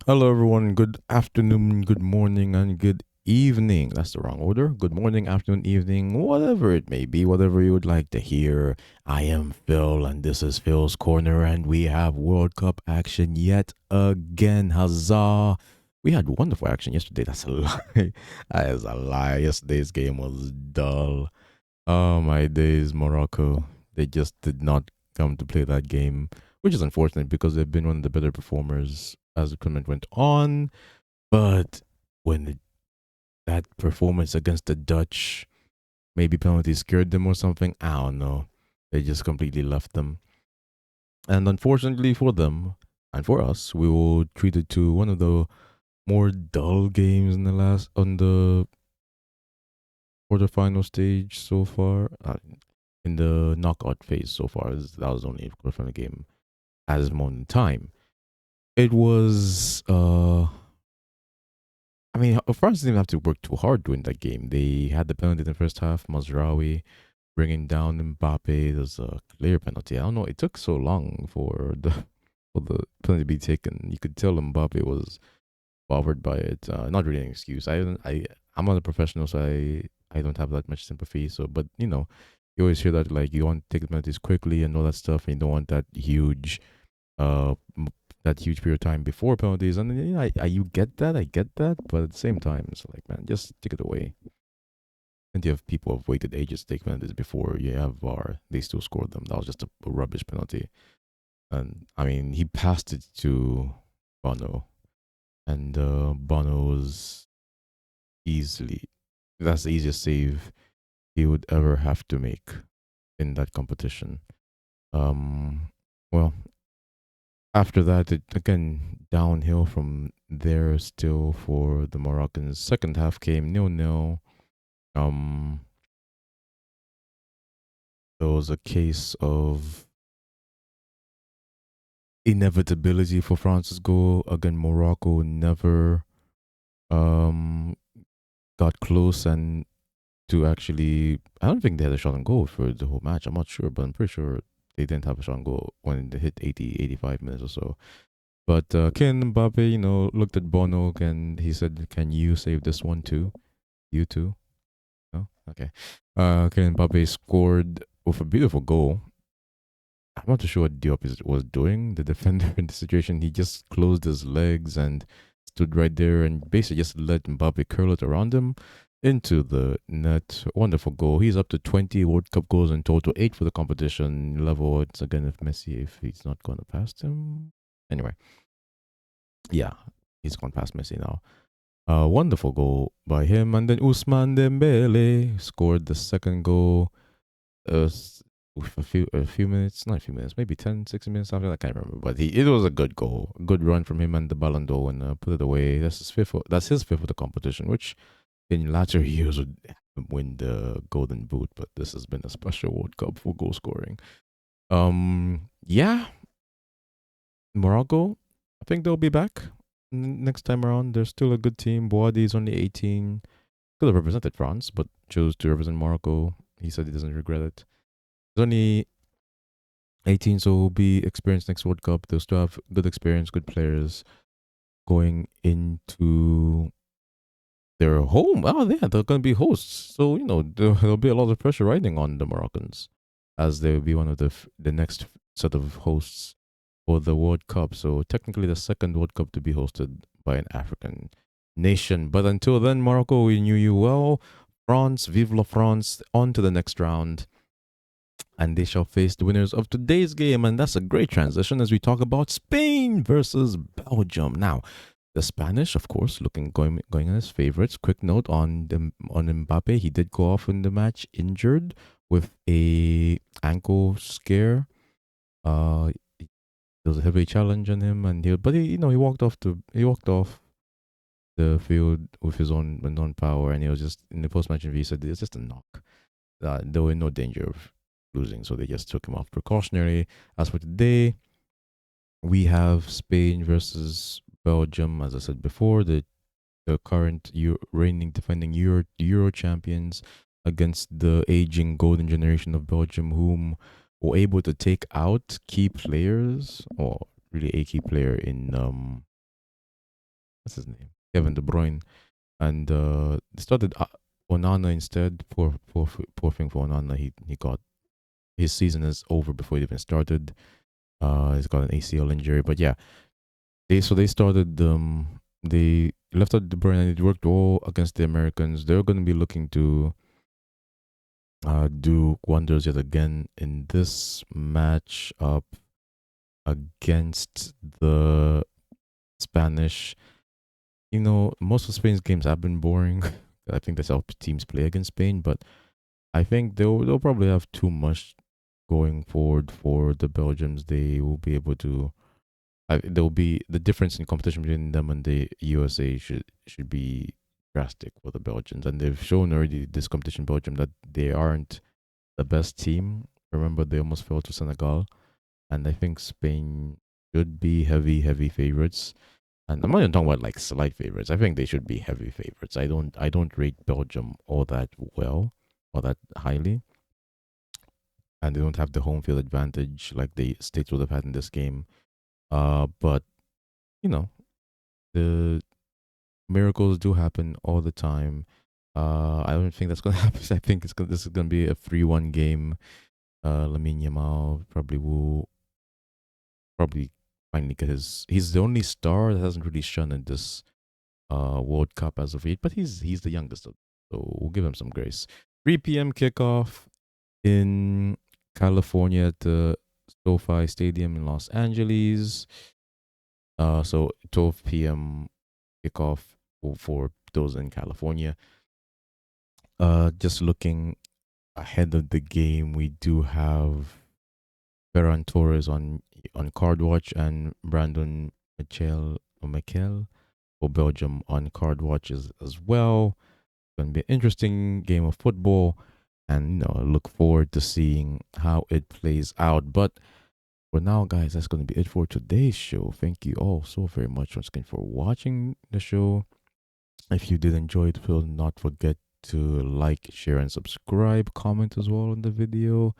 Hello, everyone. Good afternoon, good morning, and good evening. That's the wrong order. Good morning, afternoon, evening, whatever it may be, whatever you would like to hear. I am Phil, and this is Phil's Corner, and we have World Cup action yet again. Huzzah! We had wonderful action yesterday. That's a lie. That is a lie. Yesterday's game was dull. Oh, my days, Morocco. They just did not come to play that game, which is unfortunate because they've been one of the better performers as the tournament went on. But when that performance against the Dutch, maybe penalties scared them or something, I don't know. They just completely left them. And unfortunately for them and for us, we will treat it to one of the more dull games in the last on the quarterfinal stage so far. In the knockout phase so far, that was only a quarterfinal game at this moment in time. It was I mean, France didn't have to work too hard to win that game. They had the penalty in the first half. Mazraoui bringing down Mbappe. There's a clear penalty. I don't know. It took so long for the penalty to be taken. You could tell Mbappe was bothered by it. Not really an excuse. I'm not a professional, so I don't have that much sympathy. So, but you always hear that like you want to take the penalties quickly and all that stuff, and you don't want uh that huge period of time before penalties. And you I get that, but at the same time, it's like, man, just take it away. Plenty of people have waited ages to take penalties before you have VAR. They still scored them. That was just a rubbish penalty. And I mean, he passed it to Bono, and Bono was easily that's the easiest save he would ever have to make in that competition. Um, well, after that, it again downhill from there still for the Moroccans. Second half came 0-0. Um, there was a case of inevitability for France's goal. Again, Morocco never um got close and to actually. I don't think they had a shot on goal for the whole match. I'm not sure, but I'm pretty sure they didn't have a shot on goal when they hit 80, 85 minutes or so. But Ken Mbappe, looked at Bono and he said, "Can you save this one too? You too? No, okay." Ken Mbappe scored with a beautiful goal. I'm not too sure what Diop was doing. The defender in the situation, he just closed his legs and stood right there and basically just let Mbappe curl it around him into the net. Wonderful goal. He's up to 20 World Cup goals in total, 8 for the competition level. It's again if Messi, if he's not going to pass him. Anyway, yeah, he's gone past Messi now. A wonderful goal by him. And then Usman Dembele scored the second goal uh, with a few minutes, not a few minutes, maybe 10, 16 minutes after that. I can't remember. But it was a good goal. Good run from him and the Ballon d'Or and put it away. That's his fifth of the competition, which in latter years would win the Golden Boot. But this has been a special World Cup for goal scoring. Yeah, Morocco, I think they'll be back next time around. They're still a good team. Boadi is only 18. Could have represented France, but chose to represent Morocco. He said he doesn't regret it. He's only 18, so will be experienced next World Cup. They'll still have good experience, good players going into their home. Oh, yeah, they're going to be hosts. So, there'll be a lot of pressure riding on the Moroccans as they'll be one of the next set of hosts for the World Cup. So, technically, the second World Cup to be hosted by an African nation. But until then, Morocco, we knew you well. France, vive la France, on to the next round. And they shall face the winners of today's game. And that's a great transition as we talk about Spain versus Belgium. Now, the Spanish, of course, going as favorites. Quick note on Mbappe, he did go off in the match injured with a ankle scare. Uh, there was a heavy challenge on him, and he walked off the field with his own power, and he was just in the post match interview. He said it's just a knock. They were in no danger of losing, so they just took him off precautionary. As for today, we have Spain versus Belgium. As I said before, the current reigning defending Euro champions against the aging golden generation of Belgium, whom were able to take out key players, or really a key player in what's his name? Kevin De Bruyne, and they started Onana instead. Poor thing for Onana. He got his season is over before it even started. He's got an ACL injury, but yeah, they started they left out De Bruyne and it worked all against the Americans. They're going to be looking to do wonders yet again in this match up against the Spanish. You know, most of Spain's games have been boring. I think that's how teams play against Spain, but I think they'll probably have too much going forward for the Belgians. They will be able to. There will be the difference in competition between them and the USA should be drastic for the Belgians, and they've shown already this competition Belgium that they aren't the best team. Remember, they almost fell to Senegal, and I think Spain should be heavy favorites. And I'm not even talking about like slight favorites. I think they should be heavy favorites. I don't rate Belgium all that well or that highly, and they don't have the home field advantage like the States would have had in this game. But you know the miracles do happen all the time. I don't think that's gonna happen. I think this is gonna be a 3-1 game. Lamine Yamal probably finally get his. He's the only star that hasn't really shone in this World Cup as of yet, but he's the youngest, so we'll give him some grace. 3 p.m. kickoff in California at the SoFi Stadium in Los Angeles. So 12 p.m. kickoff for those in California. Just looking ahead of the game, we do have Ferran Torres on card watch and Brandon Michel for Belgium on card watch as well. Going to be an interesting game of football, and I look forward to seeing how it plays out. But for now, guys, that's going to be it for today's show. Thank you all so very much once again for watching the show. If you did enjoy it, please not forget to like, share, and subscribe. Comment as well on the video.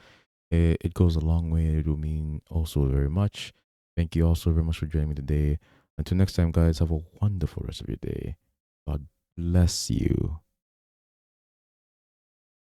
It goes a long way. It will mean also very much. Thank you also very much for joining me today. Until next time, guys, have a wonderful rest of your day. God bless you.